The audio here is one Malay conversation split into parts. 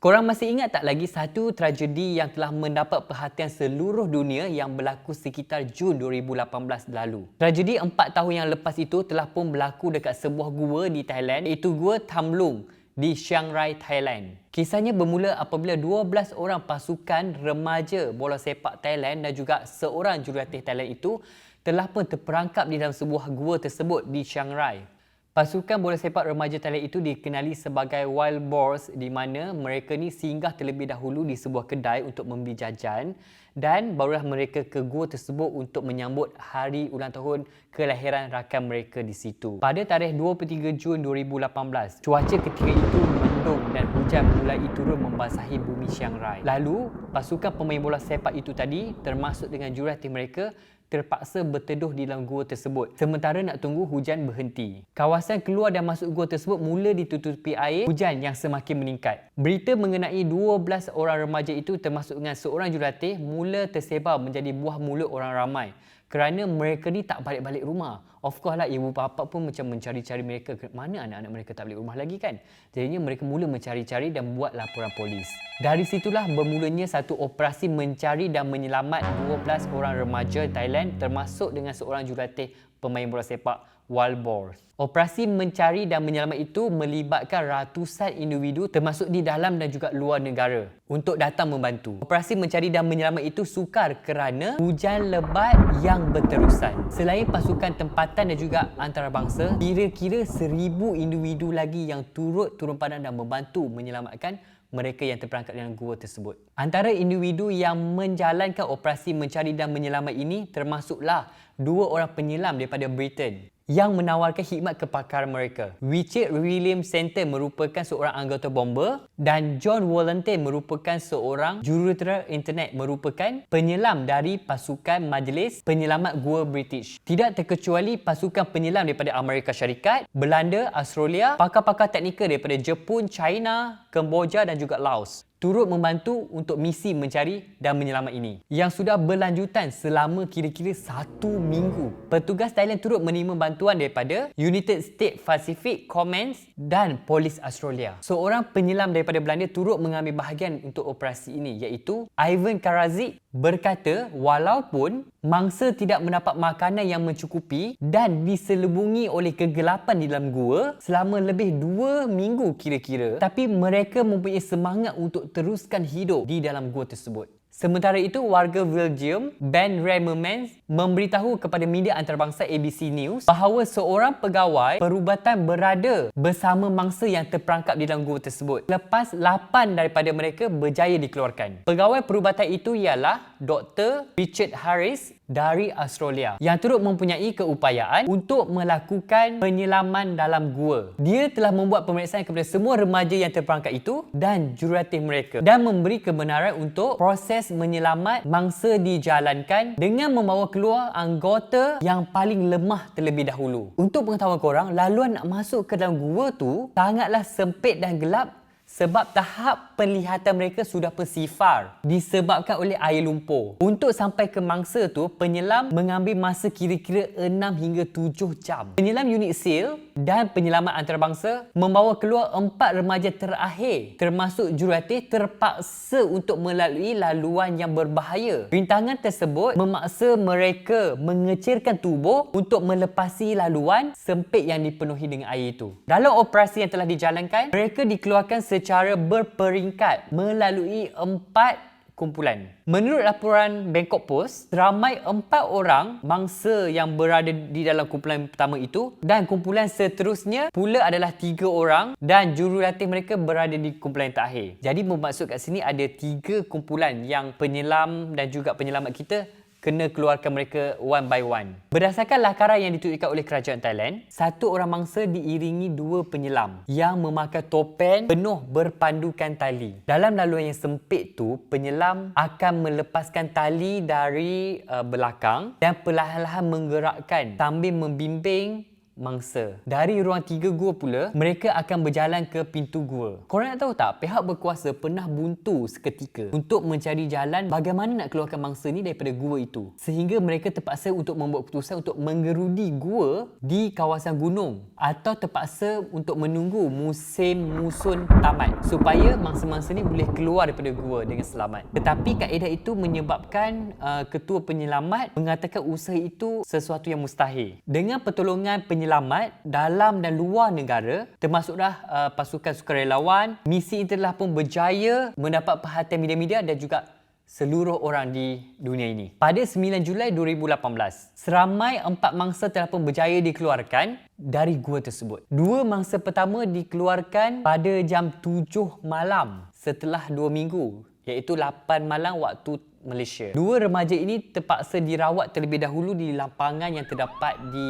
Korang masih ingat tak lagi satu tragedi yang telah mendapat perhatian seluruh dunia yang berlaku sekitar Jun 2018 lalu? Tragedi 4 tahun yang lepas itu telah pun berlaku dekat sebuah gua di Thailand, iaitu Gua Tham Luang di Chiang Rai, Thailand. Kisahnya bermula apabila 12 orang pasukan remaja bola sepak Thailand dan juga seorang jurulatih Thailand itu telah pun terperangkap di dalam sebuah gua tersebut di Chiang Rai. Pasukan bola sepak remaja Thailand itu dikenali sebagai Wild Boars, di mana mereka ni singgah terlebih dahulu di sebuah kedai untuk membeli jajan dan barulah mereka ke gua tersebut untuk menyambut hari ulang tahun kelahiran rakan mereka di situ. Pada tarikh 23 Jun 2018, cuaca ketika itu mendung dan hujan mulai turun membasahi bumi Chiang Rai. Lalu, pasukan pemain bola sepak itu tadi termasuk dengan jurulatih mereka terpaksa berteduh di dalam gua tersebut sementara nak tunggu hujan berhenti. Kawasan keluar dan masuk gua tersebut mula ditutupi air hujan yang semakin meningkat. Berita mengenai 12 orang remaja itu termasuk dengan seorang jurulatih mula tersebar menjadi buah mulut orang ramai kerana mereka ni tak balik-balik rumah. Of course lah, ibu bapa pun macam mencari-cari mereka, mana anak-anak mereka tak balik rumah lagi kan. Jadinya mereka mula mencari-cari dan buat laporan polis. Dari situlah bermulanya satu operasi mencari dan menyelamat 12 orang remaja Thailand termasuk dengan seorang jurulatih pemain bola sepak Wild Boars. Operasi mencari dan menyelamat itu melibatkan ratusan individu termasuk di dalam dan juga luar negara untuk datang membantu. Operasi mencari dan menyelamat itu sukar kerana hujan lebat yang berterusan. Selain pasukan tempatan dan juga antarabangsa, kira-kira 1,000 individu lagi yang turun padang dan membantu menyelamatkan mereka yang terperangkap dalam gua tersebut. Antara individu yang menjalankan operasi mencari dan menyelamat ini termasuklah 2 orang penyelam daripada Britain yang menawarkan khidmat kepakaran mereka. Richard William Center merupakan seorang anggota bomber dan John Valentine merupakan seorang jurutera internet merupakan penyelam dari pasukan Majlis Penyelamat Gua British. Tidak terkecuali pasukan penyelam daripada Amerika Syarikat, Belanda, Australia, pakar-pakar teknikal daripada Jepun, China, Kemboja dan juga Laos turut membantu untuk misi mencari dan menyelamat ini yang sudah berlanjutan selama kira-kira 1 minggu. Petugas Thailand turut menerima bantuan daripada United States Pacific Command dan Polis Australia. Seorang penyelam daripada Belanda turut mengambil bahagian untuk operasi ini iaitu Ivan Karadzic berkata walaupun mangsa tidak mendapat makanan yang mencukupi dan diselubungi oleh kegelapan di dalam gua selama lebih 2 minggu kira-kira, tapi mereka mempunyai semangat untuk teruskan hidup di dalam gua tersebut. Sementara itu, warga Belgium, Ben Rememans, memberitahu kepada media antarabangsa ABC News bahawa seorang pegawai perubatan berada bersama mangsa yang terperangkap di dalam gua tersebut lepas 8 daripada mereka berjaya dikeluarkan. Pegawai perubatan itu ialah Dr. Richard Harris dari Australia yang turut mempunyai keupayaan untuk melakukan penyelaman dalam gua. Dia telah membuat pemeriksaan kepada semua remaja yang terperangkap itu dan jurulatih mereka dan memberi kebenaran untuk proses menyelamat mangsa dijalankan dengan membawa keluar anggota yang paling lemah terlebih dahulu. Untuk pengetahuan korang, laluan nak masuk ke dalam gua tu sangatlah sempit dan gelap sebab tahap penglihatan mereka sudah persifar disebabkan oleh air lumpur. Untuk sampai ke mangsa tu, penyelam mengambil masa kira-kira 6 hingga 7 jam. Penyelam unit SEAL dan penyelamat antarabangsa membawa keluar 4 remaja terakhir termasuk jurulatih terpaksa untuk melalui laluan yang berbahaya. Rintangan tersebut memaksa mereka mengecilkan tubuh untuk melepasi laluan sempit yang dipenuhi dengan air itu. Dalam operasi yang telah dijalankan, mereka dikeluarkan secara berperingkat melalui 4 kumpulan. Menurut laporan Bangkok Post, seramai 4 orang mangsa yang berada di dalam kumpulan pertama itu dan kumpulan seterusnya pula adalah 3 orang dan jurulatih mereka berada di kumpulan yang terakhir. Jadi bermaksud kat sini ada 3 kumpulan yang penyelam dan juga penyelamat kita kena keluarkan mereka one by one. Berdasarkan lakaran yang dituliskan oleh kerajaan Thailand, 1 orang mangsa diiringi 2 penyelam yang memakai topeng penuh berpandukan tali. Dalam laluan yang sempit tu, penyelam akan melepaskan tali dari belakang dan perlahan-lahan menggerakkan sambil membimbing mangsa. Dari ruang 3 gua pula, mereka akan berjalan ke pintu gua. Korang nak tahu tak, pihak berkuasa pernah buntu seketika untuk mencari jalan bagaimana nak keluarkan mangsa ni daripada gua itu. Sehingga mereka terpaksa untuk membuat keputusan untuk menggerudi gua di kawasan gunung atau terpaksa untuk menunggu musim muson tamat supaya mangsa-mangsa ni boleh keluar daripada gua dengan selamat. Tetapi kaedah itu menyebabkan ketua penyelamat mengatakan usaha itu sesuatu yang mustahil. Dengan pertolongan penyelamat dalam dan luar negara, termasuklah pasukan sukarelawan, misi ini telah pun berjaya mendapat perhatian media-media dan juga seluruh orang di dunia ini. Pada 9 Julai 2018, seramai 4 mangsa telah pun berjaya dikeluarkan dari gua tersebut. 2 mangsa pertama dikeluarkan pada jam 7 malam setelah 2 minggu, iaitu 8 malam waktu Malaysia. 2 remaja ini terpaksa dirawat terlebih dahulu di lapangan yang terdapat di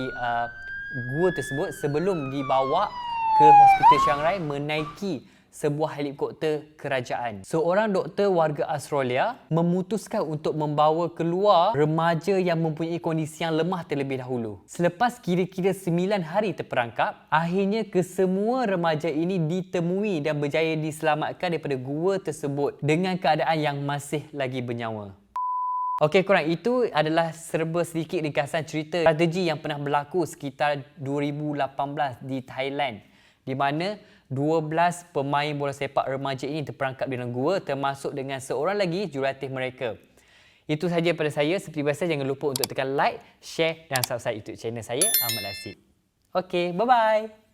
gua tersebut sebelum dibawa ke Hospital Chiang Rai menaiki sebuah helikopter kerajaan. Seorang doktor warga Australia memutuskan untuk membawa keluar remaja yang mempunyai kondisi yang lemah terlebih dahulu. Selepas kira-kira 9 hari terperangkap, akhirnya kesemua remaja ini ditemui dan berjaya diselamatkan daripada gua tersebut dengan keadaan yang masih lagi bernyawa. Okey korang, itu adalah serba sedikit ringkasan cerita strategi yang pernah berlaku sekitar 2018 di Thailand, di mana 12 pemain bola sepak remaja ini terperangkap dalam gua, termasuk dengan seorang lagi jurulatih mereka. Itu sahaja daripada saya. Seperti biasa, jangan lupa untuk tekan like, share dan subscribe YouTube channel saya, Ahmad Lasib. Okey, bye-bye.